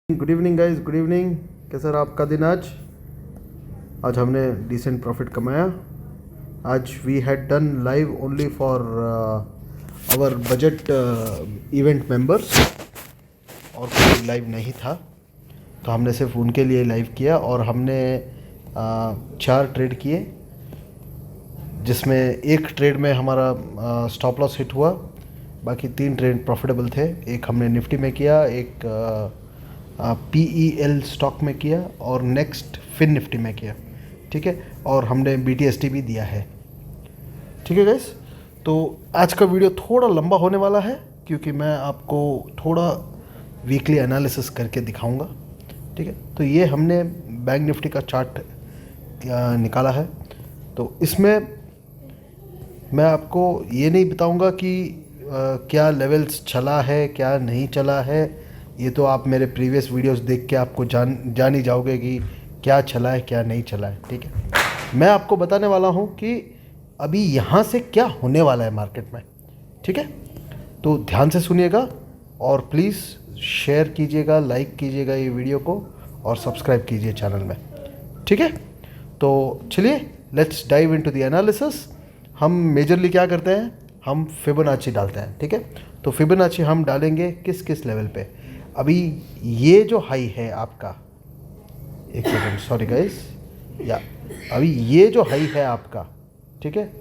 Good evening guys, good evening. कैसा रहा आपका दिन? आज हमने डिसेंट प्रॉफिट कमाया। आज we had done live only for our budget event members, और कोई लाइव नहीं था, तो हमने सिर्फ उनके लिए लाइव किया। और हमने 4 ट्रेड किए, जिसमें एक ट्रेड में हमारा स्टॉप लॉस हिट हुआ, बाकी 3 ट्रेड प्रॉफिटेबल थे। एक हमने निफ्टी में किया, एक PEL स्टॉक में किया, और नेक्स्ट फिन निफ्टी में किया। ठीक है, और हमने BTST भी दिया है। ठीक है गाइस, तो आज का वीडियो थोड़ा लंबा होने वाला है, क्योंकि मैं आपको थोड़ा वीकली एनालिसिस करके दिखाऊंगा। ठीक है, तो ये हमने बैंक निफ्टी का चार्ट निकाला है। तो इसमें मैं आपको ये नहीं बताऊंगा कि क्या लेवल्स चला है, क्या नहीं चला है। ये तो आप मेरे प्रीवियस वीडियोस देख के आपको जान ही जाओगे कि क्या चला है, क्या नहीं चला है। ठीक है, मैं आपको बताने वाला हूँ कि अभी यहाँ से क्या होने वाला है मार्केट में। ठीक है, तो ध्यान से सुनिएगा और प्लीज़ शेयर कीजिएगा, लाइक कीजिएगा ये वीडियो को, और सब्सक्राइब कीजिए चैनल में। ठीक है, तो चलिए let's dive into the analysis. हम मेजरली क्या करते हैं, हम फिबोनाची डालते हैं। ठीक है, तो फिबोनाची हम डालेंगे किस किस लेवल पे। अभी ये जो हाई है आपका, एक सेकंड, सॉरी गाइस, या अभी ये जो हाई है आपका, ठीक है,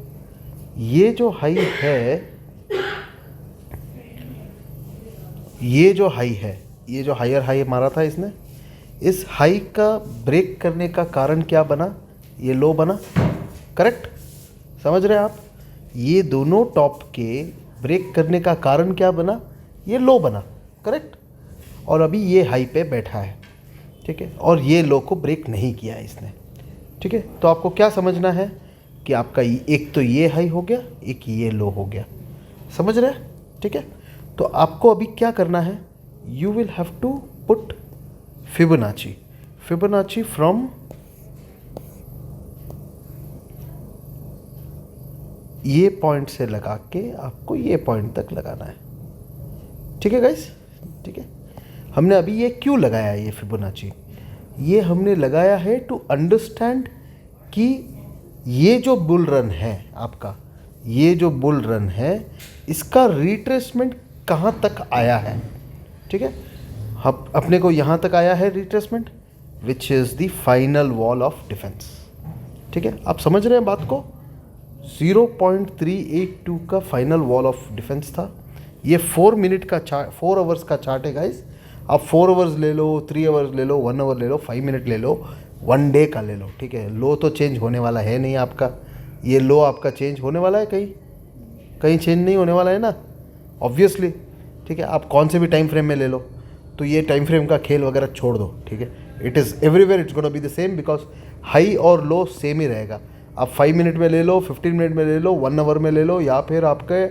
ये जो हाई है, ये जो हाई है, ये जो हायर हाई मारा था इसने, इस हाई का ब्रेक करने का कारण क्या बना? ये लो बना। करेक्ट, समझ रहे हैं आप? ये दोनों टॉप के ब्रेक करने का कारण क्या बना? ये लो बना। करेक्ट, और अभी ये हाई पे बैठा है। ठीक है, और ये लो को ब्रेक नहीं किया है इसने। ठीक है, तो आपको क्या समझना है कि आपका एक तो ये हाई हो गया, एक ये लो हो गया। समझ रहे हैं? ठीक है, तो आपको अभी क्या करना है, you will have to put Fibonacci from ये पॉइंट से लगा के आपको ये पॉइंट तक लगाना है। ठीक है गाइस? ठीक है, हमने अभी ये क्यों लगाया है, ये फिबोनाची ये हमने लगाया है टू अंडरस्टैंड कि ये जो बुल रन है आपका, ये जो बुल रन है, इसका रिट्रेसमेंट कहाँ तक आया है। ठीक है, अपने को यहाँ तक आया है retracement, which is the final wall of defence. ठीक है, आप समझ रहे हैं बात को? 0.382 का फाइनल वॉल ऑफ डिफेंस था। ये 4 मिनट का चार्ट, 4 आवर्स का चार्ट है गाइस। आप 4 आवर्स ले लो, 3 आवर्स ले लो, 1 आवर ले लो, 5 मिनट ले लो, 1 डे का ले लो। ठीक है, लो तो चेंज होने वाला है नहीं आपका। ये लो आपका चेंज होने वाला है? कहीं चेंज नहीं होने वाला है ना, ऑब्वियसली। ठीक है, आप कौन से भी टाइम फ्रेम में ले लो, तो ये टाइम फ्रेम का खेल वगैरह छोड़ दो। ठीक है, it is everywhere it's gonna be the same, because high और लो सेम ही रहेगा। आप 5 मिनट में ले लो, 15 मिनट में ले लो, 1 आवर में ले लो, या फिर आपके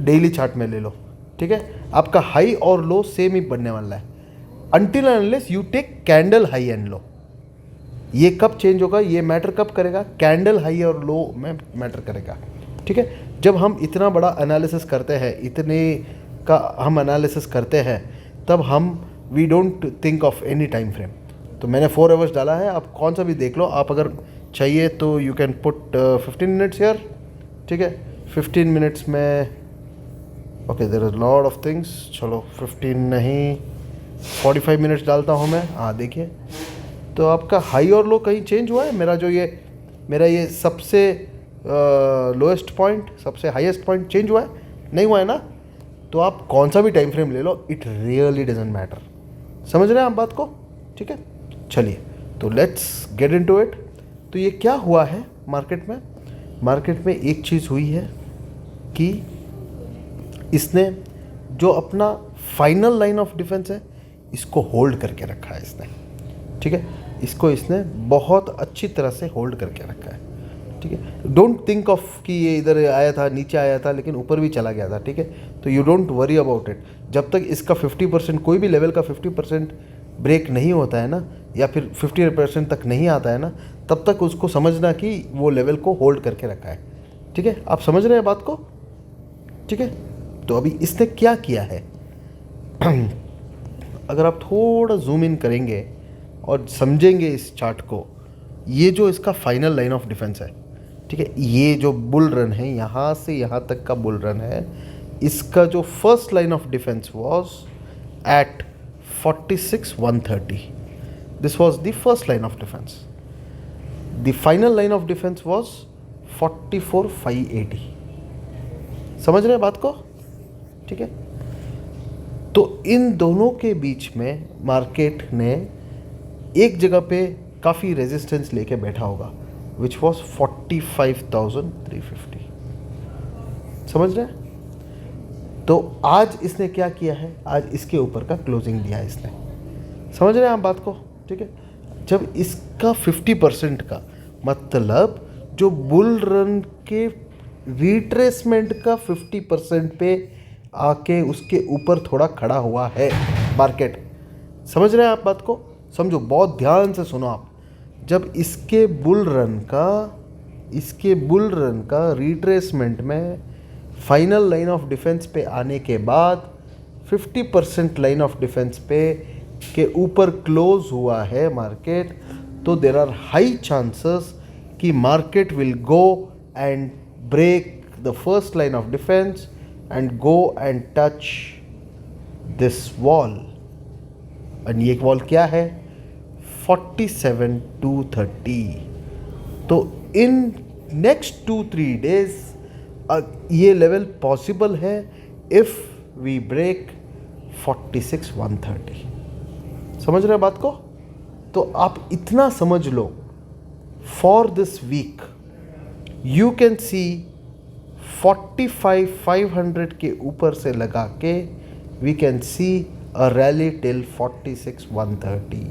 डेली चार्ट में ले लो। ठीक है, आपका हाई और लो सेम ही बनने वाला है, until unless you take candle high and low. ये कब चेंज होगा, ये मैटर कब करेगा? कैंडल हाई और लो में मैटर करेगा। ठीक है, जब हम इतना बड़ा एनालिसिस करते हैं, इतने का हम एनालिसिस करते हैं, तब हम we don't think of any time frame. तो मैंने 4 आवर्स डाला है, आप कौन सा भी देख लो। आप अगर चाहिए तो you can put 15 minutes here. ठीक है, 15 मिनट्स में okay, there is lot of things. चलो 15 नहीं, 45 मिनट्स डालता हूँ मैं। हाँ देखिए, तो आपका हाई और लो कहीं चेंज हुआ है? मेरा ये सबसे लोएस्ट पॉइंट, सबसे हाईएस्ट पॉइंट चेंज हुआ है? नहीं हुआ है ना। तो आप कौन सा भी टाइम फ्रेम ले लो, इट रियली डजंट मैटर। समझ रहे हैं आप बात को? ठीक है, चलिए तो लेट्स गेट इनटू इट। तो ये क्या हुआ है मार्केट में एक चीज़ हुई है कि इसने जो अपना फाइनल लाइन ऑफ डिफेंस है, इसको होल्ड करके रखा है इसने। ठीक है, इसको इसने बहुत अच्छी तरह से होल्ड करके रखा है। ठीक है, डोंट थिंक ऑफ कि ये इधर आया था, नीचे आया था, लेकिन ऊपर भी चला गया था। ठीक है, तो you don't worry about it. जब तक इसका 50%, कोई भी लेवल का 50% ब्रेक नहीं होता है ना, या फिर 50% तक नहीं आता है ना, तब तक उसको समझना कि वो लेवल को होल्ड करके रखा है। ठीक है, आप समझ रहे हैं बात को? ठीक है, तो अभी इसने क्या किया है अगर आप थोड़ा जूम इन करेंगे और समझेंगे इस चार्ट को, ये जो इसका फाइनल लाइन ऑफ डिफेंस है, ठीक है, ये जो बुल रन है यहाँ से यहाँ तक का बुल रन है, इसका जो first line of defence was at 46,130. This was the first line of defence. The final line of defence was 44,580. समझ रहे हैं बात को? ठीक है, तो इन दोनों के बीच में मार्केट ने एक जगह पे काफ़ी रेजिस्टेंस लेके बैठा होगा, विच वॉज 45,350. समझ रहे हैं? तो आज इसने क्या किया है, आज इसके ऊपर का क्लोजिंग दिया है इसने. समझ रहे हैं आप बात को? ठीक है, जब इसका 50% का मतलब जो बुल रन के रिट्रेसमेंट का 50% पे आके उसके ऊपर थोड़ा खड़ा हुआ है मार्केट. समझ रहे हैं आप बात को? समझो, बहुत ध्यान से सुनो आप. जब इसके बुल रन का रिट्रेसमेंट में फाइनल लाइन ऑफ डिफेंस पे आने के बाद 50% लाइन ऑफ डिफेंस पे के ऊपर क्लोज हुआ है मार्केट, तो देर आर हाई चांसेस कि market will go and break the first line of defence and go and touch this wall. और ये वॉल क्या है? 47,230. तो इन नेक्स्ट 2-3 डेज ये लेवल पॉसिबल है इफ वी ब्रेक 46,130. समझ रहे हैं बात को? तो आप इतना समझ लो, for this week you can see 45,500 के ऊपर से लगा के we can see a rally till 46,130.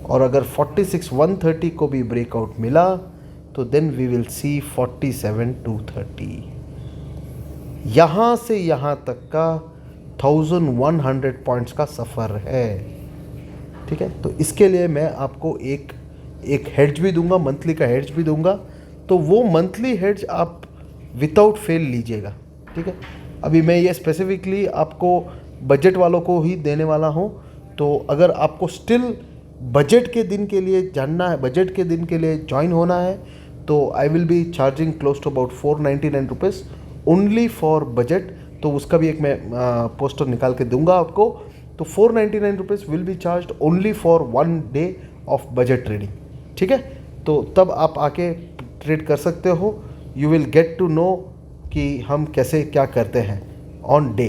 और अगर 46,130 को भी ब्रेकआउट मिला तो देन वी विल सी 47,230. यहाँ से यहाँ तक का 1,100 पॉइंट्स का सफ़र है. ठीक है, तो इसके लिए मैं आपको एक हेड्ज भी दूंगा, मंथली का हेड्ज भी दूंगा. तो वो मंथली हेड्ज आप विदाउट फेल लीजिएगा. ठीक है, अभी मैं ये स्पेसिफिकली आपको बजट वालों को ही देने वाला हूँ. तो अगर आपको स्टिल बजट के दिन के लिए जानना है, बजट के दिन के लिए ज्वाइन होना है, तो I will be charging close to about 499 rupees only for budget. तो उसका भी एक मैं पोस्टर निकाल के दूंगा आपको. तो 499 rupees will be charge only for 1 day of budget trading. ठीक है, तो तब आप आके ट्रेड कर सकते हो. You will get to know कि हम कैसे क्या करते हैं ऑन डे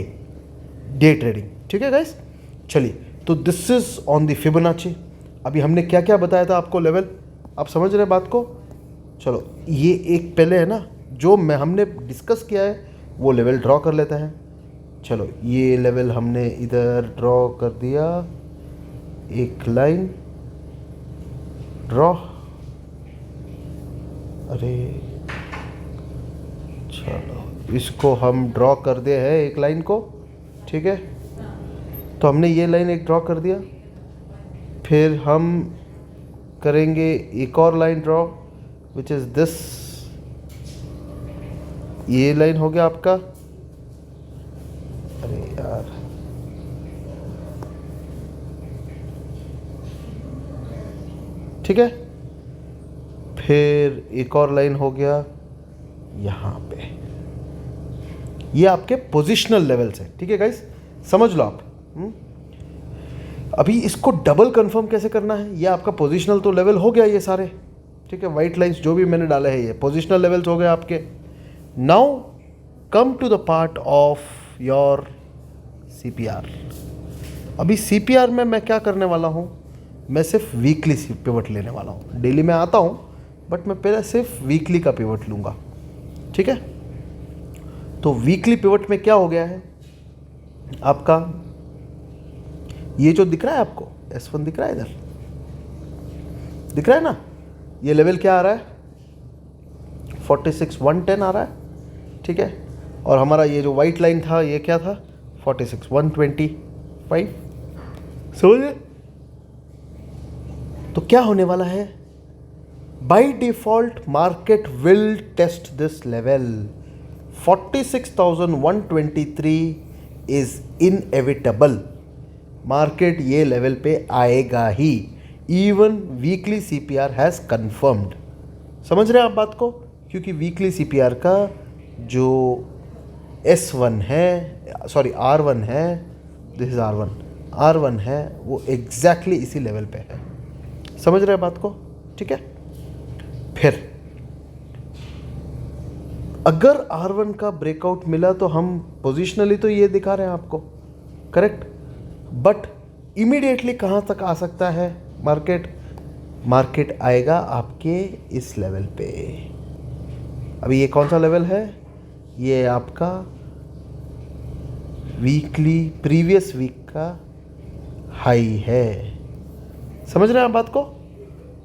ट्रेडिंग. ठीक है गाइस, चलिए. तो this is on the Fibonacci. अभी हमने क्या क्या बताया था आपको लेवल, आप समझ रहे हैं बात को? चलो, ये एक पहले है ना जो हमने डिस्कस किया है वो लेवल ड्रॉ कर लेते हैं. चलो, ये लेवल हमने इधर ड्रॉ कर दिया, एक लाइन ड्रॉ. अरे चलो, इसको हम ड्रॉ कर दिए है एक लाइन को. ठीक है, तो हमने ये लाइन एक ड्रॉ कर दिया. फिर हम करेंगे एक और line draw which is this. ये लाइन हो गया आपका. अरे यार, ठीक है. फिर एक और लाइन हो गया यहाँ पे. ये आपके पोजिशनल लेवल्स है. ठीक है गाइस, समझ लो आप. अभी इसको डबल कंफर्म कैसे करना है, ये आपका पोजिशनल तो लेवल हो गया ये सारे. ठीक है, वाइट लाइंस जो भी मैंने डाले हैं ये पोजिशनल लेवल्स हो गए आपके. Now come to the part of your CPR. अभी CPR में मैं क्या करने वाला हूँ, मैं सिर्फ वीकली पिवट लेने वाला हूँ. डेली में आता हूँ बट मैं पहले सिर्फ वीकली का पिवट लूँगा. ठीक है, तो वीकली पिवट में क्या हो गया है आपका, ये जो दिख रहा है आपको S1 दिख रहा है, इधर दिख रहा है ना, ये लेवल क्या आ रहा है 46,110 आ रहा है. ठीक है, और हमारा ये जो वाइट लाइन था ये क्या था 46,125. समझे? तो क्या होने वाला है, by default market will test this level. 46,123 is inevitable. Market ये लेवल पे आएगा ही। Even weekly CPR has confirmed. समझ रहे हैं आप बात को? क्योंकि वीकली सीपीआर का जो S1 है, सॉरी R1 है, दिस इज R1 है, वो एग्जैक्टली इसी लेवल पे है। समझ रहे हैं बात को? ठीक है। फिर अगर R1 का ब्रेकआउट मिला तो हम पोजिशनली तो ये दिखा रहे हैं आपको, करेक्ट, बट इमीडिएटली कहाँ तक आ सकता है मार्केट आएगा आपके इस लेवल पे। अभी ये कौन सा लेवल है? ये आपका वीकली प्रीवियस वीक का हाई है। समझ रहे हैं आप बात को?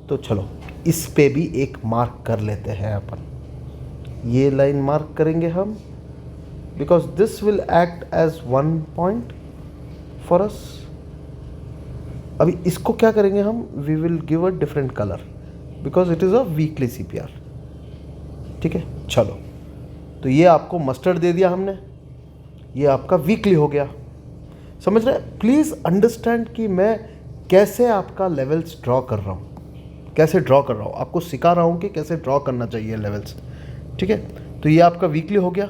तो चलो इस पे भी एक मार्क कर लेते हैं अपन। ये लाइन मार्क करेंगे हम, because this will act as 1 point for us. अभी इसको क्या करेंगे हम? We will give a different colour because it is a weekly CPR. ठीक है, चलो। तो ये आपको मस्टर्ड दे दिया हमने, ये आपका वीकली हो गया। समझ रहे? प्लीज़ अंडरस्टैंड कि मैं कैसे आपका लेवल्स ड्रॉ कर रहा हूँ, कैसे ड्रॉ कर रहा हूँ, आपको सिखा रहा हूँ कि कैसे ड्रॉ करना चाहिए लेवल्स। ठीक है, तो ये आपका वीकली हो गया।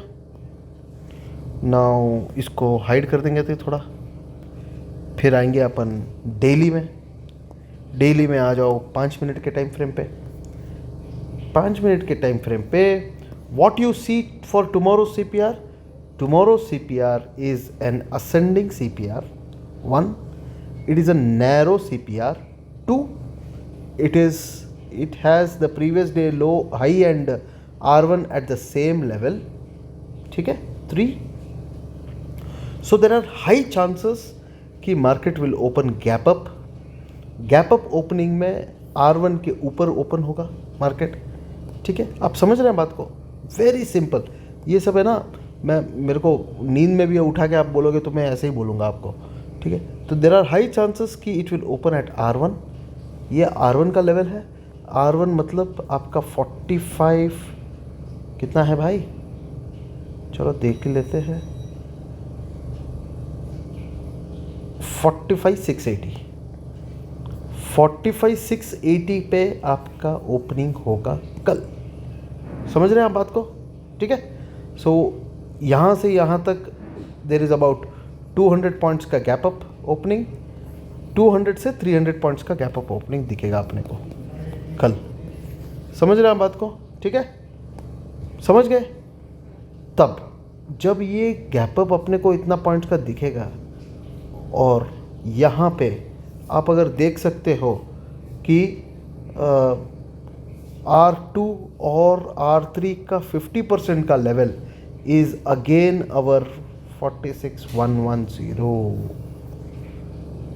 नाउ इसको हाइड कर देंगे तो थोड़ा। फिर आएंगे अपन डेली में। डेली में आ जाओ 5 मिनट के टाइम फ्रेम पे। 5 मिनट के टाइम फ्रेम पे what you see for tomorrow CPR? Tomorrow CPR is an ascending CPR 1, it is a narrow CPR 2, it has the previous day low high and R1 at the same level. ठीक है, 3, so there are high chances कि market will open gap up opening में R1 के ऊपर open होगा market. ठीक है, आप समझ रहे हैं बात को? Very simple. ये सब है ना, मेरे को नींद में भी उठा के आप बोलोगे तो मैं ऐसे ही बोलूँगा आपको। ठीक है, तो देर आर हाई चांसेस कि it will open at R1। ये R1 का लेवल है। R1 मतलब आपका 45 कितना है भाई? चलो देख लेते हैं। 45,680 45,680 पे आपका ओपनिंग होगा कल। समझ रहे हैं आप बात को? ठीक है, सो यहाँ से यहाँ तक देर इज़ अबाउट 200 पॉइंट्स का गैप अप ओपनिंग, 200 से 300 पॉइंट्स का गैप अप ओपनिंग दिखेगा अपने को कल। समझ रहे हैं आप बात को? ठीक है, समझ गए? तब जब ये गैप अप अपने को इतना पॉइंट्स का दिखेगा और यहाँ पे आप अगर देख सकते हो कि R2 और R3 का 50% का लेवल इज़ अगेन अवर 46,110।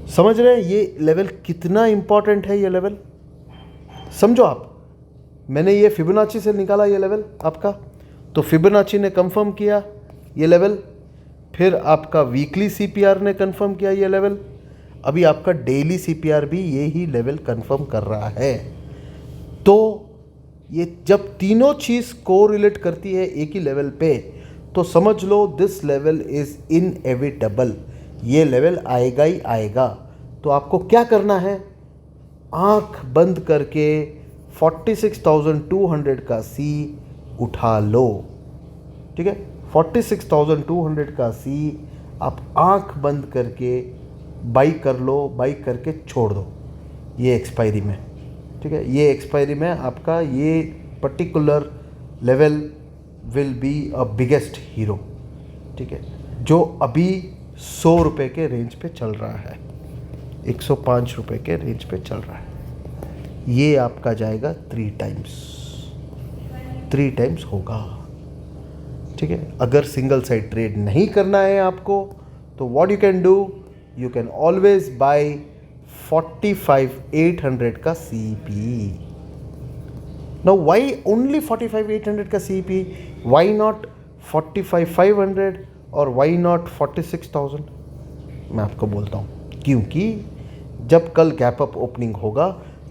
समझ रहे हैं ये लेवल कितना इंपॉर्टेंट है? ये लेवल समझो आप। मैंने ये फिबोनाची से निकाला ये लेवल आपका, तो फिबोनाची ने कंफर्म किया ये लेवल, फिर आपका वीकली सीपीआर ने कंफर्म किया ये लेवल, अभी आपका डेली सीपीआर भी यही लेवल कंफर्म कर रहा है। तो ये जब तीनों चीज़ कोरिलेट करती है एक ही लेवल पे, तो समझ लो दिस लेवल इज़ इनएविटेबल। ये लेवल आएगा ही आएगा। तो आपको क्या करना है? आंख बंद करके 46,200 का सी उठा लो। ठीक है, 46,200 का सी आप आंख बंद करके बाई कर लो, बाई करके छोड़ दो ये एक्सपायरी में। ठीक है, ये एक्सपायरी में आपका ये particular level will be a biggest hero. ठीक है, जो अभी 100 रुपये के रेंज पे चल रहा है, 105 रुपये के रेंज पे चल रहा है। ये आपका जाएगा 3 टाइम्स होगा। ठीक है, अगर सिंगल साइड ट्रेड नहीं करना है आपको, तो what you can do, you can always buy 45,800 का CP। Now why only 45,800 का CP? Why not 45,500 और why not 46,000? मैं आपको बोलता हूँ, क्योंकि जब कल गैप अप ओपनिंग होगा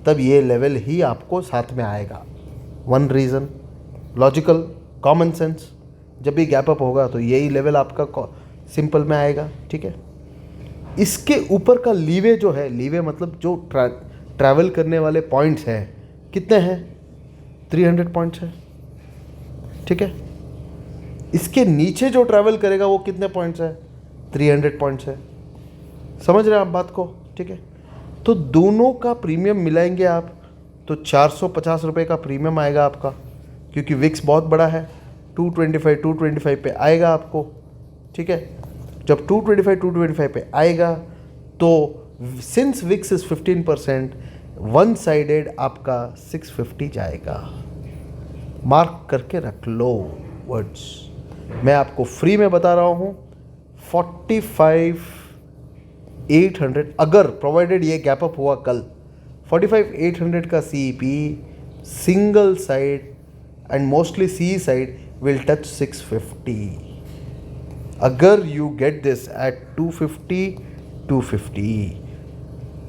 तब ये लेवल ही आपको साथ में आएगा। One reason, logical, common sense, जब भी गैप अप होगा तो यही लेवल आपका सिंपल में आएगा। ठीक है, इसके ऊपर का लीवे जो है, लीवे मतलब जो ट्रैवल करने वाले पॉइंट्स हैं, कितने हैं? 300 पॉइंट्स हैं, ठीक है। इसके नीचे जो ट्रैवल करेगा वो कितने पॉइंट्स है? 300 पॉइंट्स है। समझ रहे हैं आप बात को, ठीक है। तो दोनों का प्रीमियम मिलाएंगे आप तो 450 रुपये का प्रीमियम आएगा आपका, क्योंकि विक्स बहुत बड़ा है। 225 पे आएगा आपको, ठीक है। जब 225 पे आएगा तो since VIX is 15%, one sided आपका 650 जाएगा। मार्क करके रख लो वर्ड्स। मैं आपको फ्री में बता रहा हूँ 45,800, अगर प्रोवाइडेड ये गैप अप हुआ कल, 45,800 का CEP single side and mostly C side will touch 650। अगर you get this at 250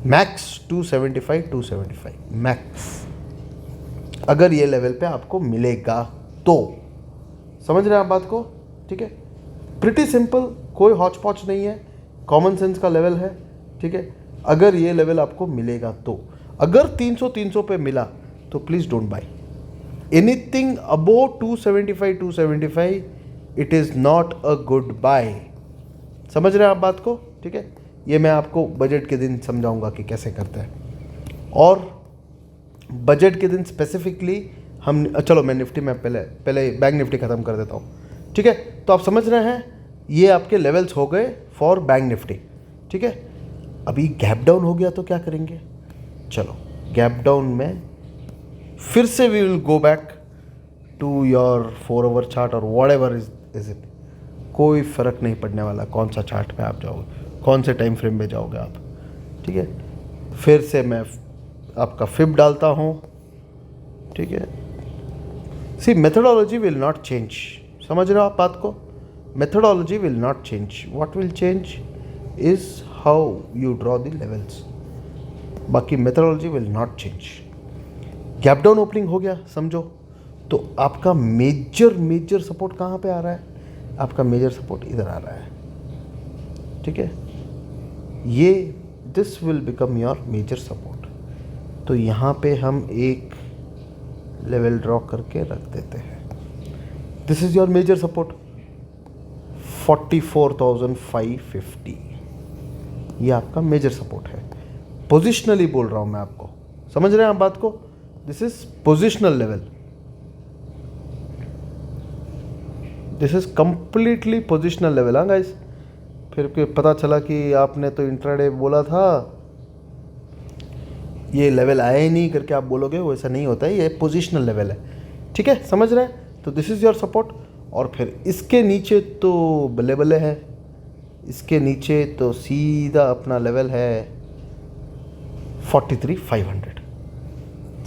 max 275 max, अगर ये लेवल पे आपको मिलेगा तो। समझ रहे हैं आप बात को, ठीक है। प्रिटी सिंपल, कोई हॉच पॉच नहीं है, कॉमन सेंस का लेवल है, ठीक है। अगर ये लेवल आपको मिलेगा तो, अगर 300 पे मिला तो please don't buy anything above 275 it is not a good buy. समझ रहे हैं आप बात को, ठीक है। ये मैं आपको बजट के दिन समझाऊंगा कि कैसे करते हैं, और बजट के दिन स्पेसिफिकली हम, चलो मैं निफ्टी में पहले बैंक निफ्टी ख़त्म कर देता हूँ, ठीक है। तो आप समझ रहे हैं ये आपके लेवल्स हो गए फॉर बैंक निफ्टी, ठीक है। अभी गैप डाउन हो गया तो क्या करेंगे? चलो गैप डाउन में फिर से we will go back to your 4 hour chart और वॉट एवर इज इट। कोई फ़र्क नहीं पड़ने वाला कौन सा चार्ट पे आप जाओगे, कौन से टाइम फ्रेम में जाओगे आप, ठीक है। फिर से मैं आपका फिब डालता हूँ, ठीक है। See methodology will not change, समझ रहे हो आप बात को? Methodology will not change, what will change is how you draw the levels, बाकी methodology will not change. Gap down opening हो गया समझो, तो आपका मेजर सपोर्ट कहाँ पे आ रहा है? आपका मेजर सपोर्ट इधर आ रहा है, ठीक है। ये this will become your major support. तो यहाँ पे हम एक लेवल ड्रॉ करके रख देते हैं। This is your major support 44,550, ये आपका मेजर सपोर्ट है। पोजिशनली बोल रहा हूँ मैं आपको, समझ रहे हैं आप बात को? This is positional level, this is completely positional level. हाँ गाइस, फिर पता चला कि आपने तो इंट्राडे बोला था, ये लेवल आया ही नहीं करके आप बोलोगे, वैसा नहीं होता है, ये पोजिशनल लेवल है, ठीक है। समझ रहे हैं? तो दिस इज़ योर सपोर्ट। और फिर इसके नीचे तो बल्ले बल्ले है, इसके नीचे तो सीधा अपना लेवल है 43,500।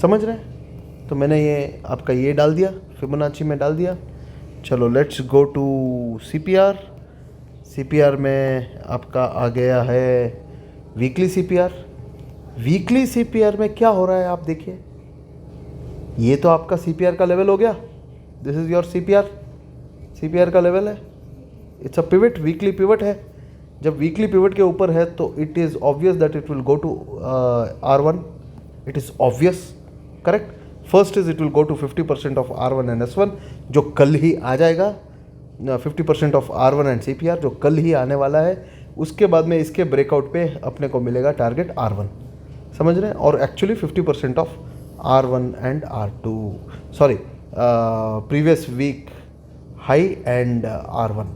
समझ रहे हैं? तो मैंने ये आपका ये डाल दिया, फिबोनाची में डाल दिया। चलो let's go to CPR। CPR में आपका आ गया है वीकली CPR। वीकली CPR में क्या हो रहा है आप देखिए, ये तो आपका CPR का लेवल हो गया, दिस इज योर CPR का लेवल है। It's a pivot, weekly pivot है। जब वीकली पिवट के ऊपर है तो it is obvious that it will go to R1, it is obvious, correct. First is it will go to 50% of R1 and S1 जो कल ही आ जाएगा, 50% ऑफ R1 एंड CPR जो कल ही आने वाला है। उसके बाद में इसके ब्रेकआउट पे अपने को मिलेगा टारगेट R1, समझ रहे हैं। और actually 50% of R1 and R2, sorry previous week high and R1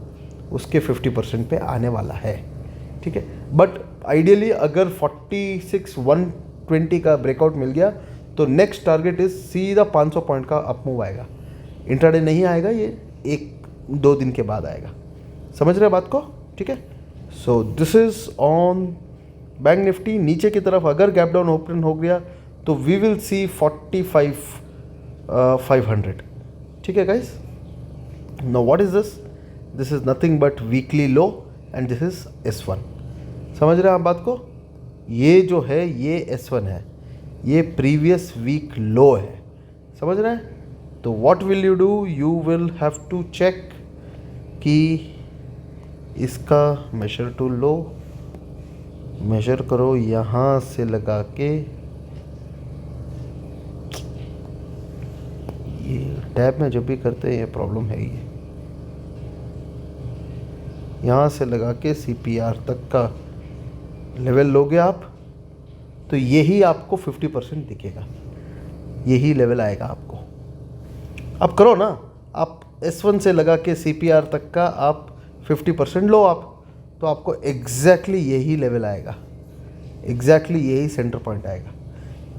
उसके 50% पे आने वाला है, ठीक है। बट आइडियली अगर 46,120 का ब्रेकआउट मिल गया तो नेक्स्ट टारगेट इज सीधा 500 पॉइंट का अप मूव आएगा। इंट्राडे नहीं आएगा, ये 1-2 दिन के बाद आएगा। समझ रहे बात को, ठीक है। So this is on bank Nifty. नीचे की तरफ अगर गैप डाउन ओपन हो गया तो वी विल सी 45,500, ठीक है guys. Now what is this? This is nothing but weekly low and this is S1। समझ रहे हैं आप बात को? ये जो है ये S1 है, ये प्रीवियस वीक लो है, समझ रहे हैं। तो what will you do? You will have to check कि इसका मेजर टू लो मेजर करो यहाँ से लगा के, ये टैब में जब भी करते हैं ये प्रॉब्लम है ही। यहाँ से लगा के CPR तक का लेवल लोगे आप, तो यही आपको 50% दिखेगा, यही लेवल आएगा आपको। अब करो ना, आप S1 से लगा के CPR तक का आप 50% लो आप, तो आपको एग्जैक्टली यही लेवल आएगा, एग्जैक्टली यही सेंटर पॉइंट आएगा।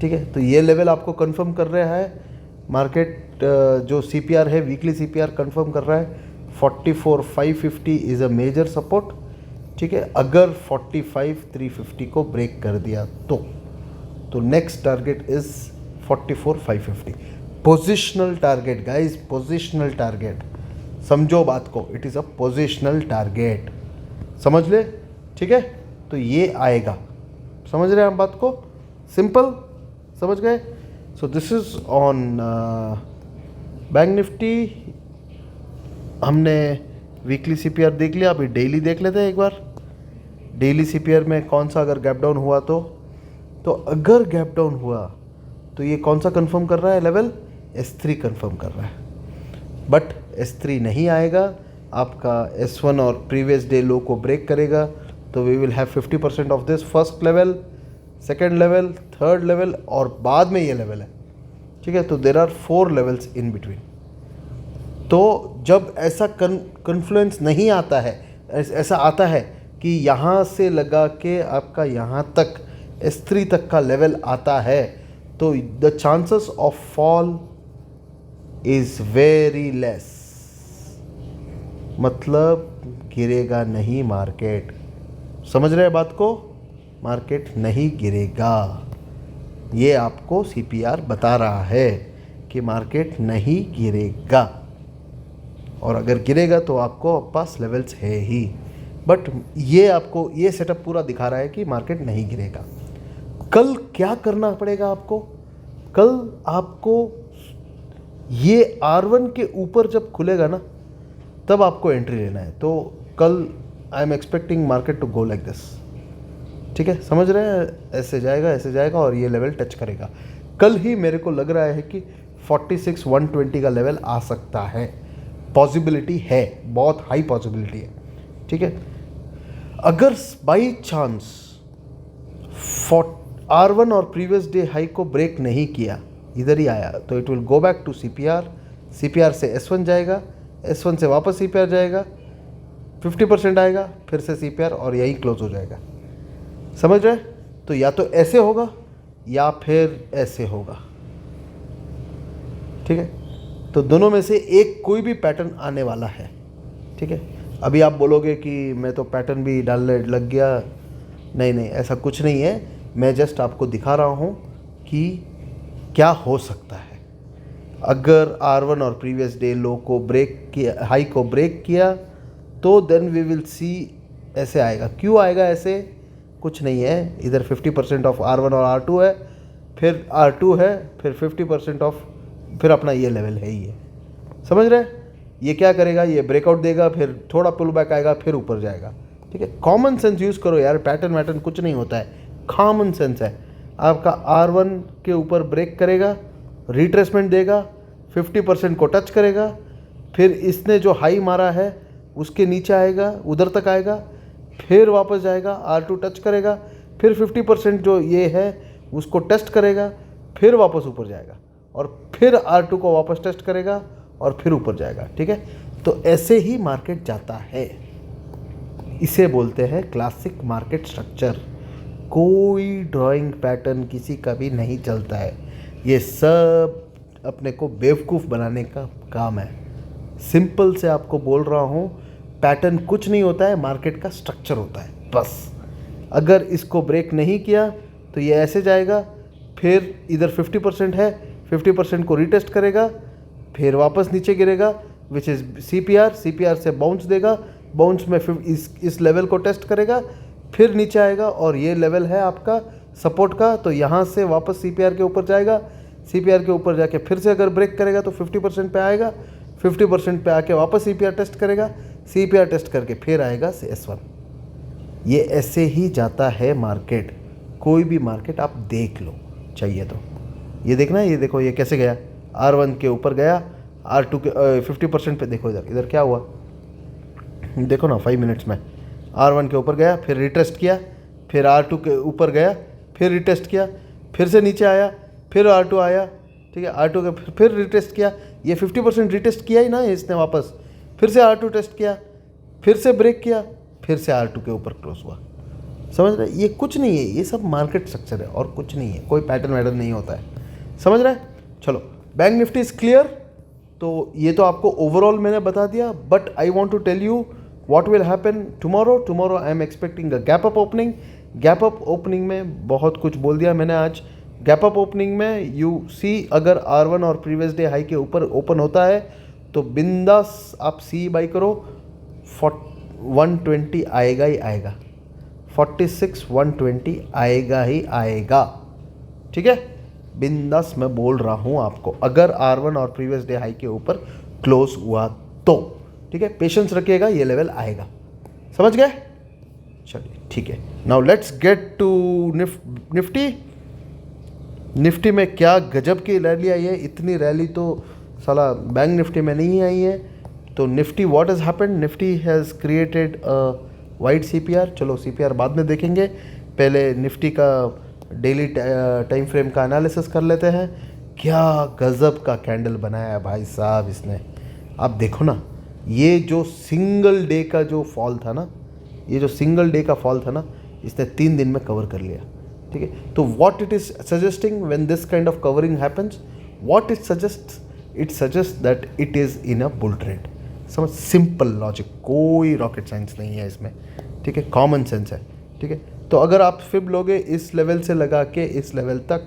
ठीक है, तो ये लेवल आपको कंफर्म कर रहा है मार्केट, जो CPR है वीकली CPR कंफर्म कर रहा है 44,550 इज़ अ मेजर सपोर्ट। ठीक है, अगर 45,350 को ब्रेक कर दिया तो next target is 44,550। Positional target guys, positional target, समझो बात को, it is a positional target, समझ ले। ठीक है, तो ये आएगा, समझ रहे हैं आप बात को, सिंपल समझ गए। So this is on bank Nifty. हमने वीकली CPR देख लिया, अभी डेली देख लेते हैं एक बार। डेली CPR में कौन सा अगर गैप डाउन हुआ तो अगर गैप डाउन हुआ तो ये कौन सा कंफर्म कर रहा है लेवल, S3 कंफर्म कर रहा है। बट S3 नहीं आएगा, आपका S1 और प्रीवियस डे लो को ब्रेक करेगा, तो we will have 50% of this first level, second level, third level और बाद में ये लेवल है। ठीक है, तो there are 4 levels in between. तो जब ऐसा कन्फ्लुएंस नहीं आता है, ऐसा आता है कि यहाँ से लगा के आपका यहाँ तक S3 तक का लेवल आता है, तो the chances of fall is very less, मतलब गिरेगा नहीं मार्केट, समझ रहे हैं बात को, मार्केट नहीं गिरेगा। ये आपको CPR बता रहा है कि मार्केट नहीं गिरेगा, और अगर गिरेगा तो आपको पास लेवल्स है ही, बट ये आपको ये सेटअप पूरा दिखा रहा है कि मार्केट नहीं गिरेगा। कल क्या करना पड़ेगा आपको, कल आपको ये R1 के ऊपर जब खुलेगा ना, तब आपको एंट्री लेना है। तो कल I am expecting market to go like this. ठीक है, समझ रहे हैं, ऐसे जाएगा और ये लेवल टच करेगा। कल ही मेरे को लग रहा है कि 46,120 का लेवल आ सकता है, पॉसिबिलिटी है, बहुत हाई पॉसिबिलिटी है। ठीक है, अगर बाई चांस R1 और प्रीवियस डे हाई को ब्रेक नहीं किया, इधर ही आया, तो it will go back to CPR से S1 जाएगा, S1 से वापस CPR जाएगा, 50% आएगा, फिर से CPR और यही क्लोज हो जाएगा, समझ रहे। तो या तो ऐसे होगा या फिर ऐसे होगा। ठीक है, तो दोनों में से एक कोई भी पैटर्न आने वाला है। ठीक है, अभी आप बोलोगे कि मैं तो पैटर्न भी डालने लग गया, नहीं, ऐसा कुछ नहीं है, मैं जस्ट आपको दिखा रहा हूँ कि क्या हो सकता है। अगर R1 और प्रीवियस डे लो को ब्रेक किया, हाई को ब्रेक किया, तो देन वी विल सी ऐसे आएगा। क्यों आएगा ऐसे, कुछ नहीं है, इधर 50% ऑफ R1 और R2 है, फिर R2 है, फिर 50% ऑफ, फिर अपना ये लेवल है ही है, समझ रहे। ये क्या करेगा, ये ब्रेकआउट देगा, फिर थोड़ा पुल बैक आएगा, फिर ऊपर जाएगा। ठीक है, कॉमन सेंस यूज़ करो यार, पैटर्न कुछ नहीं होता है, कॉमन सेंस है। आपका R1 के ऊपर ब्रेक करेगा, रिट्रेसमेंट देगा, 50% को टच करेगा, फिर इसने जो हाई मारा है उसके नीचे आएगा, उधर तक आएगा, फिर वापस जाएगा, R2 टच करेगा, फिर 50% जो ये है उसको टेस्ट करेगा, फिर वापस ऊपर जाएगा, और फिर R2 को वापस टेस्ट करेगा और फिर ऊपर जाएगा। ठीक है, तो ऐसे ही मार्केट जाता है, इसे बोलते हैं क्लासिक मार्केट स्ट्रक्चर। कोई ड्राइंग पैटर्न किसी का भी नहीं चलता है, ये सब अपने को बेवकूफ़ बनाने का काम है। सिंपल से आपको बोल रहा हूँ, पैटर्न कुछ नहीं होता है, मार्केट का स्ट्रक्चर होता है बस। अगर इसको ब्रेक नहीं किया तो ये ऐसे जाएगा, फिर इधर 50% है, 50% को रीटेस्ट करेगा, फिर वापस नीचे गिरेगा, विच इज़ CPR से बाउंस देगा, बाउंस में फिर इस लेवल को टेस्ट करेगा, फिर नीचे आएगा, और ये लेवल है आपका सपोर्ट का, तो यहाँ से वापस CPR के ऊपर जाएगा, CPR के ऊपर जाके फिर से अगर ब्रेक करेगा तो 50% पे आएगा, 50% पे आके वापस CPR टेस्ट करेगा, CPR टेस्ट करके फिर आएगा S1। ये ऐसे ही जाता है मार्केट, कोई भी मार्केट आप देख लो चाहिए तो। ये देखना, ये देखो ये कैसे गया, R1 के ऊपर गया, R2 के 50% पे। देखो इधर इधर क्या हुआ, देखो ना 5 मिनट्स में R1 के ऊपर गया, फिर रिटेस्ट किया, फिर R2 के ऊपर गया, फिर रिटेस्ट किया, फिर से नीचे आया, फिर R2 आया, ठीक है, R2 के फिर रिटेस्ट किया। ये 50% रिटेस्ट किया ही ना इसने वापस, फिर से R2 टेस्ट किया, फिर से ब्रेक किया, फिर से R2 के ऊपर क्लोज हुआ। समझ रहे, ये कुछ नहीं है, ये सब मार्केट स्ट्रक्चर है और कुछ नहीं है, कोई पैटर्न वैटर्न नहीं होता है। समझ रहे हैं। चलो, बैंक निफ्टी इज क्लियर। तो ये तो आपको ओवरऑल मैंने बता दिया, but I want to tell you what will happen tomorrow. Tomorrow I am expecting a gap up opening. Gap up opening में बहुत कुछ बोल दिया मैंने आज। गैप अप ओपनिंग में यू सी, अगर R1 और प्रीवियस डे हाई के ऊपर ओपन होता है तो बिंदास आप सी बाई करो। 120 आएगा ही आएगा, 46 120 आएगा ही आएगा, ठीक है। बिंदास मैं बोल रहा हूँ आपको, अगर R1 और प्रीवियस डे हाई के ऊपर क्लोज हुआ तो, ठीक है। पेशेंस रखिएगा, ये लेवल आएगा। समझ गए। चलिए ठीक है। Now let's get to Nifty. Nifty में क्या गजब की रैली आई है, इतनी रैली तो साला बैंक निफ्टी में नहीं आई है। तो Nifty what has happened, Nifty has created a wide CPR। चलो CPR बाद में देखेंगे, पहले निफ्टी का डेली टाइम फ्रेम का एनालिसिस कर लेते हैं। क्या गजब का कैंडल बनाया है भाई साहब इसने। आप देखो ना, ये जो सिंगल डे का जो फॉल था ना, ये जो सिंगल डे का फॉल था ना, इसने 3 दिन में कवर कर लिया, ठीक है। तो what it is suggesting when this kind of covering happens, what it suggest that it is in a bull trend. समझ, सिंपल लॉजिक, कोई रॉकेट साइंस नहीं है इसमें, ठीक है, कॉमन सेंस है, ठीक है। तो अगर आप फिब लोगे इस लेवल से लगा के इस लेवल तक,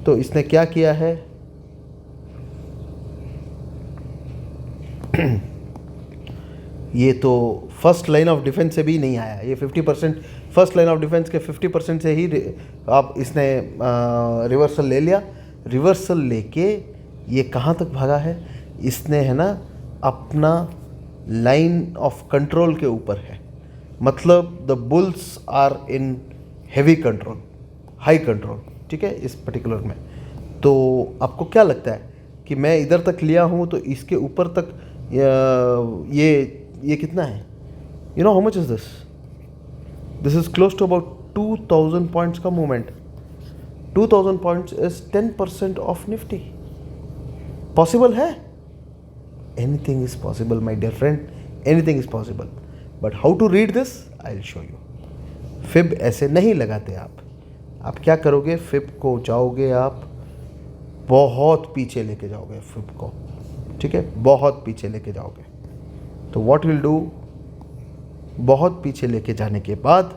तो इसने क्या किया है ये तो फर्स्ट लाइन ऑफ डिफेंस से भी नहीं आया, ये 50% फर्स्ट लाइन ऑफ डिफेंस के 50% से ही आप इसने रिवर्सल ले लिया। रिवर्सल लेके ये कहाँ तक भागा है, इसने है ना अपना लाइन ऑफ कंट्रोल के ऊपर है, मतलब the bulls are in heavy control, high control, ठीक है, इस पर्टिकुलर में। तो आपको क्या लगता है कि मैं इधर तक लिया हूँ तो इसके ऊपर तक ये कितना है, you know how much is this, this is close to about 2000 points का मूवमेंट। 2000 points is 10% of Nifty. Possible है, anything is possible my dear friend, anything is possible. But how to read this I will show you. Fib ऐसे नहीं लगाते आप क्या करोगे, fib को जाओगे आप बहुत पीछे लेके जाओगे फिब को, ठीक है, बहुत पीछे लेके जाओगे। तो व्हाट विल डू, बहुत पीछे लेके जाने के बाद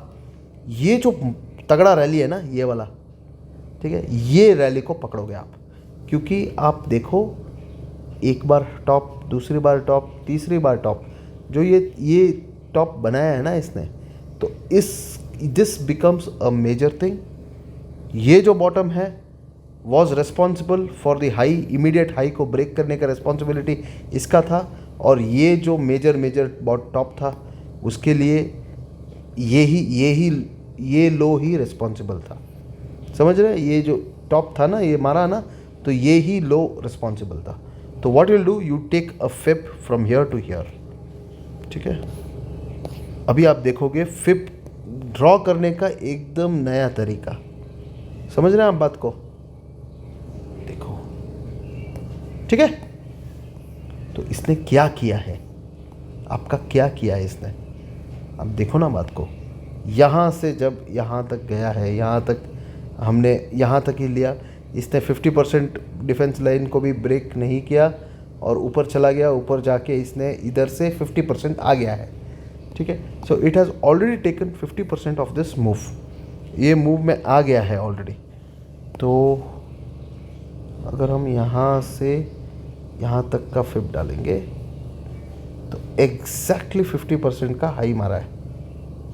ये जो तगड़ा रैली है ना, ये वाला, ठीक है, ये रैली को पकड़ोगे आप। क्योंकि आप देखो, एक बार टॉप, दूसरी बार टॉप, तीसरी बार टॉप, जो ये टॉप बनाया है ना इसने, तो this becomes a major thing. ये जो बॉटम है was responsible for the high, immediate high को ब्रेक करने का रिस्पॉन्सिबिलिटी इसका था, और ये जो मेजर टॉप था उसके लिए ये लो ही रिस्पॉन्सिबल था। समझ रहे, ये जो टॉप था ना, ये मारा ना, तो ये ही लो रिस्पॉन्सिबल था। तो what will do, you take a fib from here to here, ठीक है। अभी आप देखोगे फिब ड्रॉ करने का एकदम नया तरीका, समझ रहे हैं आप बात को, देखो, ठीक है। तो इसने क्या किया है, आपका क्या किया है इसने, आप देखो ना बात को। यहाँ से जब यहाँ तक गया है, यहाँ तक हमने यहाँ तक ही लिया, इसने 50% डिफेंस लाइन को भी ब्रेक नहीं किया और ऊपर चला गया। ऊपर जाके इसने इधर से 50% आ गया है, ठीक है। So it has already taken 50% of this move, ये मूव में आ गया है ऑलरेडी। तो अगर हम यहाँ से यहाँ तक का फिब डालेंगे तो एग्जैक्टली 50% का हाई मारा है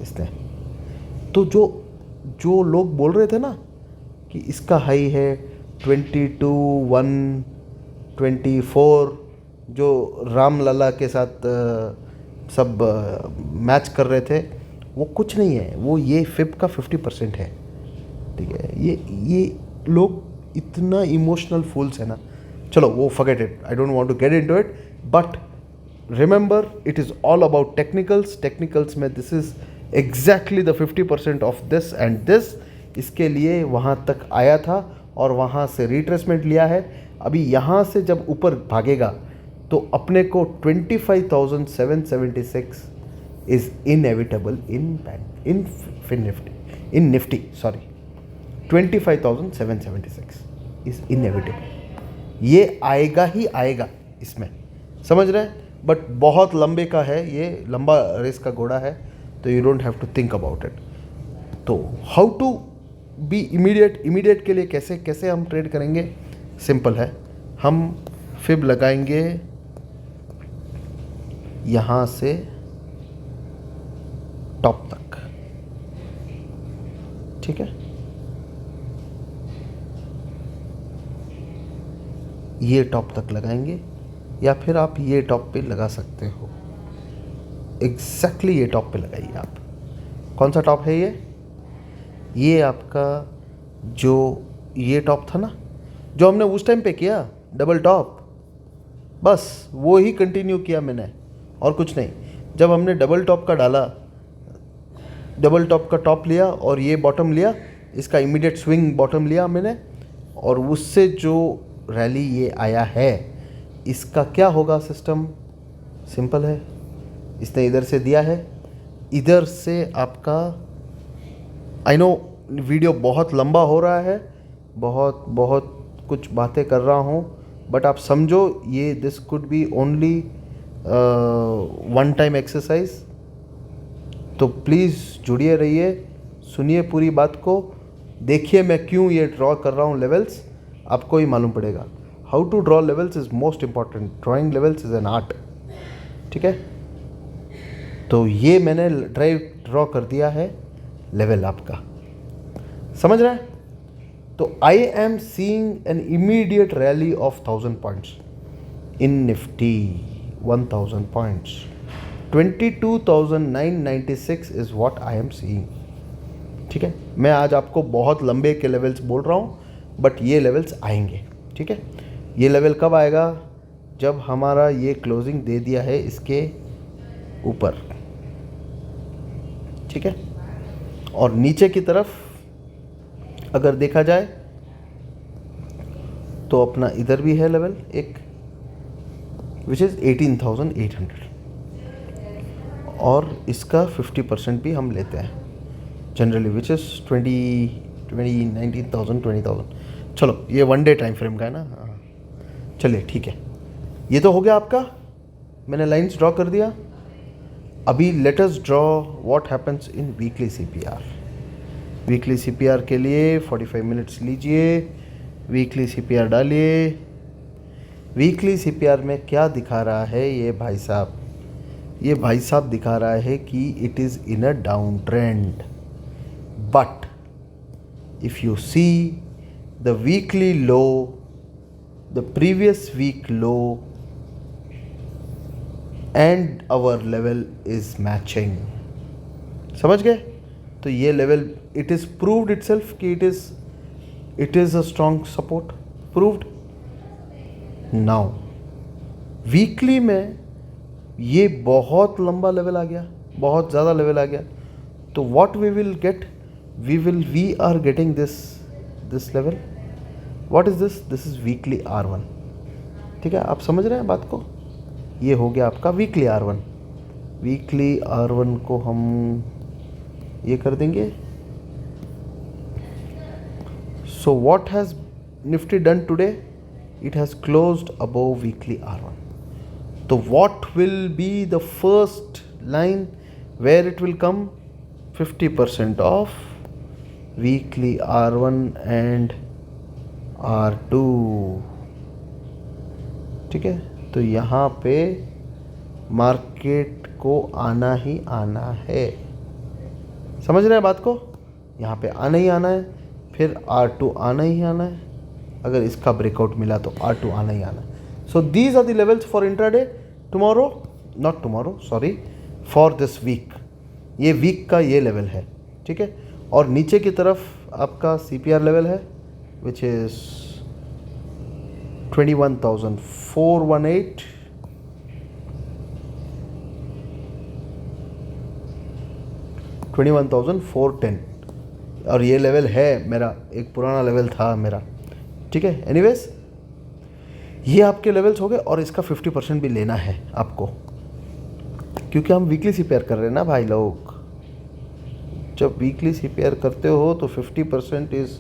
इसने। तो जो लोग बोल रहे थे ना कि इसका हाई है 22,124, जो राम लला के साथ सब मैच कर रहे थे, वो कुछ नहीं है, वो ये फिब का 50% है, ठीक है। ये लोग इतना इमोशनल फूल्स है ना, चलो वो forget it, I don't want to get into it, but remember it is all about technicals में this is exactly the 50% of this and this. इसके लिए वहाँ तक आया था और वहाँ से रिट्रेसमेंट लिया है। अभी यहाँ से जब ऊपर भागेगा तो अपने को 25,776 is inevitable in Nifty sorry 25,776 is inevitable. ये आएगा ही आएगा इसमें, समझ रहे हैं। बट बहुत लंबे का है, ये लंबा रेस का घोड़ा है, तो you don't have to think about it. तो हाउ टू बी इमीडिएट के लिए कैसे हम ट्रेड करेंगे, सिंपल है। हम फिब लगाएंगे यहाँ से टॉप तक, ठीक है। ये टॉप तक लगाएंगे या फिर आप ये टॉप पे लगा सकते हो, एग्जैक्टली ये टॉप पे लगाइए आप। कौन सा टॉप है ये आपका जो ये टॉप था ना, जो हमने उस टाइम पे किया डबल टॉप, बस वो ही कंटिन्यू किया मैंने और कुछ नहीं। जब हमने डबल टॉप का डाला, डबल टॉप का टॉप लिया और ये बॉटम लिया, इसका इमीडिएट स्विंग बॉटम लिया मैंने, और उससे जो रैली ये आया है, इसका क्या होगा सिस्टम, सिंपल है। इसने इधर से दिया है, इधर से आपका, आई नो वीडियो बहुत लंबा हो रहा है, बहुत कुछ बातें कर रहा हूँ, बट आप समझो ये this could be only one time exercise. तो प्लीज़ जुड़िए रहिए, सुनिए पूरी बात को, देखिए मैं क्यों ये ड्रॉ कर रहा हूँ लेवल्स, आपको ही मालूम पड़ेगा। How to draw levels is most important, drawing levels is an art, ठीक है। तो ये मैंने ड्रॉ कर दिया है लेवल आपका, समझ रहे हैं। तो I am seeing an immediate rally of 1000 points in Nifty, 1000 points, 22,996 is what I am seeing, ठीक है। मैं आज आपको बहुत लंबे के लेवल्स बोल रहा हूँ, बट ये लेवल्स आएंगे, ठीक है। ये लेवल कब आएगा, जब हमारा ये क्लोजिंग दे दिया है इसके ऊपर, ठीक है। और नीचे की तरफ अगर देखा जाए तो अपना इधर भी है लेवल एक, विच इज़ 18,800, और इसका 50% भी हम लेते हैं जनरली, विच इज़ 19,000 20,000। चलो ये वन डे टाइम फ्रेम का है ना, हाँ चलिए ठीक है। ये तो हो गया आपका, मैंने लाइंस ड्रॉ कर दिया। अभी let us draw what happens in weekly CPR. Weekly CPR के लिए 45 मिनट्स लीजिए, वीकली सीपीआर डालिए। वीकली सीपीआर में क्या दिखा रहा है ये भाई साहब, ये भाई साहब दिखा रहा है कि it is in a down trend, but if you see the weekly low, the previous week low and our level is matching, समझ गए। तो ये लेवल इट इज़ प्रूव्ड इटसेल्फ कि it is a strong support, proved. Now weekly में ये बहुत लंबा लेवल आ गया, बहुत ज़्यादा लेवल आ गया, तो what we will get, we are getting this level. What is this is weekly R1, ठीक है। आप समझ रहे हैं बात को, ये हो गया आपका वीकली R1। वीकली R1 को हम ये कर देंगे। So what has Nifty done today, it has closed above weekly R1। तो what will be the first line where it will come, 50% of weekly R1 and R2, ठीक है। तो यहाँ पे मार्केट को आना ही आना है, समझ रहे हैं बात को, यहाँ पे आना ही आना है, फिर R2 आना ही आना है। अगर इसका ब्रेकआउट मिला तो R2 आना ही आना है। So these are the levels for intraday tomorrow, not tomorrow sorry, for this week. ये वीक का ये लेवल है, ठीक है। और नीचे की तरफ आपका CPR लेवल है विच इज़ 21,418, 21,410, और ये लेवल है मेरा, एक पुराना लेवल था मेरा, ठीक है। एनीवेज ये आपके लेवल्स हो गए, और इसका 50% भी लेना है आपको, क्योंकि हम वीकली CPR कर रहे हैं ना भाई लोग। जब वीकली CPR करते हो तो 50% is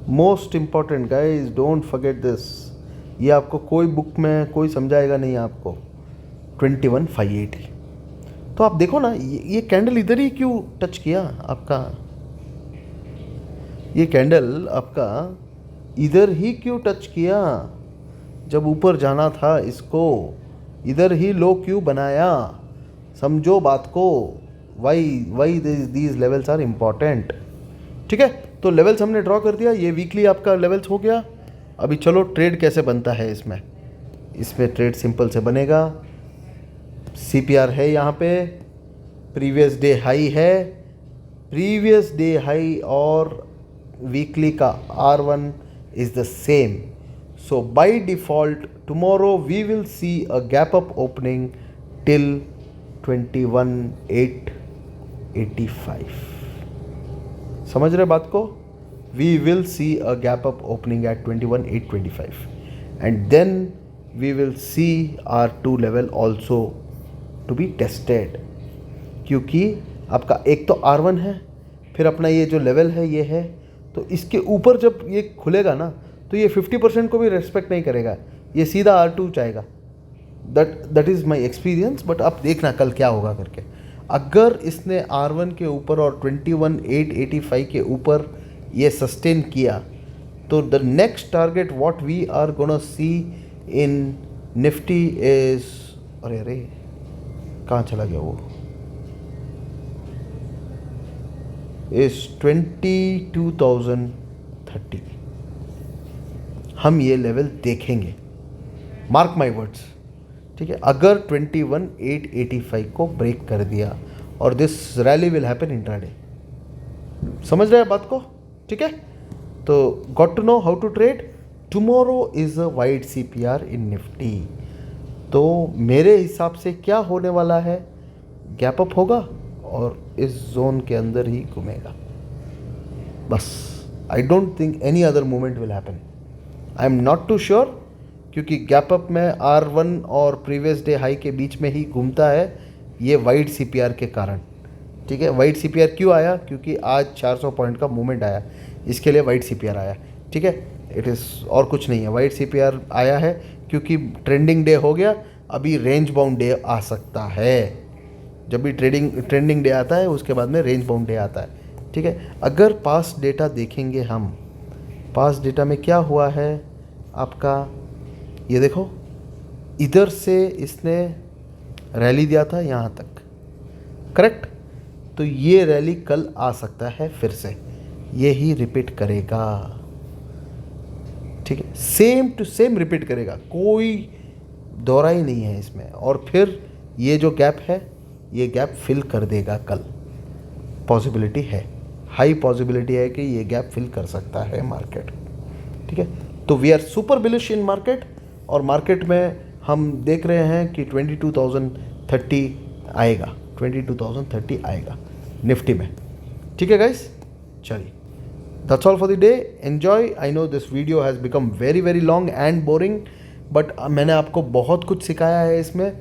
most important guys, don't forget this. ये आपको कोई बुक में कोई समझाएगा नहीं आपको। 21,580, तो आप देखो ना, ये कैंडल इधर ही क्यों टच किया आपका, ये कैंडल आपका इधर ही क्यों टच किया, जब ऊपर जाना था इसको इधर ही लो क्यों बनाया, समझो बात को। Why these levels are important, ठीक है। तो लेवल्स हमने ड्रॉ कर दिया, ये वीकली आपका लेवल्स हो गया। अभी चलो ट्रेड कैसे बनता है इसमें ट्रेड सिंपल से बनेगा। CPR है यहाँ पे, प्रीवियस डे हाई है, प्रीवियस डे हाई और वीकली का R1 is the same. So by default tomorrow we will see a gap up opening till 21,885. समझ रहे बात को? We will see a gap up opening at 21,825 and then we will see our 2 level also to be tested, क्योंकि आपका एक तो R1 है, फिर अपना ये जो लेवल है ये है, तो इसके ऊपर जब ये खुलेगा ना तो ये 50% को भी रेस्पेक्ट नहीं करेगा, ये सीधा R2 जाएगा। That is my experience, but आप देखना कल क्या होगा करके। अगर इसने R1 के ऊपर और 21,885 के ऊपर ये सस्टेन किया तो the next target what we are gonna see in Nifty is, अरे कहाँ चला गया वो, इज 22,030। हम ये लेवल देखेंगे, मार्क माई वर्ड्स, ठीक है। अगर 21,885 को ब्रेक कर दिया और this rally will happen intraday, समझ रहे हैं बात को, ठीक है। तो got to know how to trade. Tomorrow is a wide CPR in Nifty, तो मेरे हिसाब से क्या होने वाला है, गैप अप होगा और इस जोन के अंदर ही घूमेगा बस। I don't think any other movement will happen, I am not too sure, क्योंकि गैप अप में R1 और प्रीवियस डे हाई के बीच में ही घूमता है ये वाइड CPR के कारण, ठीक है। वाइड CPR क्यों आया, क्योंकि आज 400 पॉइंट का मूवमेंट आया, इसके लिए वाइड CPR आया, ठीक है। इट इज़ और कुछ नहीं है, वाइड CPR आया है क्योंकि ट्रेंडिंग डे हो गया, अभी रेंज बाउंड डे आ सकता है। जब भी ट्रेंडिंग डे आता है उसके बाद में रेंज बाउंड डे आता है, ठीक है। अगर पास्ट डेटा देखेंगे हम, पास्ट डेटा में क्या हुआ है आपका, ये देखो इधर से इसने रैली दिया था यहाँ तक, करेक्ट। तो ये रैली कल आ सकता है फिर से, ये ही रिपीट करेगा, ठीक है। सेम टू सेम रिपीट करेगा, कोई दौरा ही नहीं है इसमें। और फिर ये जो गैप है ये गैप फिल कर देगा कल, पॉसिबिलिटी है, हाई पॉसिबिलिटी है कि ये गैप फिल कर सकता है मार्केट, ठीक है। तो we are super bullish in market, और मार्केट में हम देख रहे हैं कि 22,030 आएगा, 22,030 आएगा निफ्टी में, ठीक है गाइस। चलिए, that's all for the day, enjoy. I know this video has become very very long and boring, but मैंने आपको बहुत कुछ सिखाया है इसमें।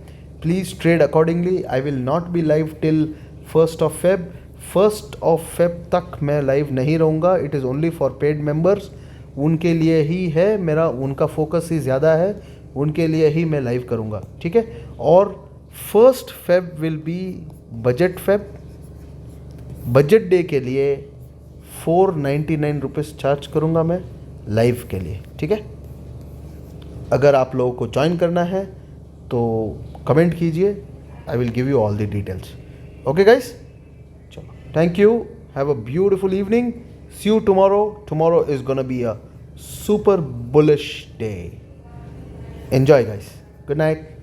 Please trade accordingly. I will not be live till 1st of Feb। 1st of Feb तक मैं live नहीं रहूँगा, it is only for paid members, उनके लिए ही है मेरा, उनका फोकस ही ज़्यादा है, उनके लिए ही मैं लाइव करूँगा, ठीक है। और 1st Feb will be budget Feb, budget day के लिए 499 रुपीज़ चार्ज करूँगा मैं लाइव के लिए, ठीक है। अगर आप लोगों को ज्वाइन करना है तो कमेंट कीजिए, I will give you all the details. Okay guys, चलो, thank you, have a beautiful evening, see you tomorrow. Tomorrow is gonna be a super bullish day. Enjoy guys, good night.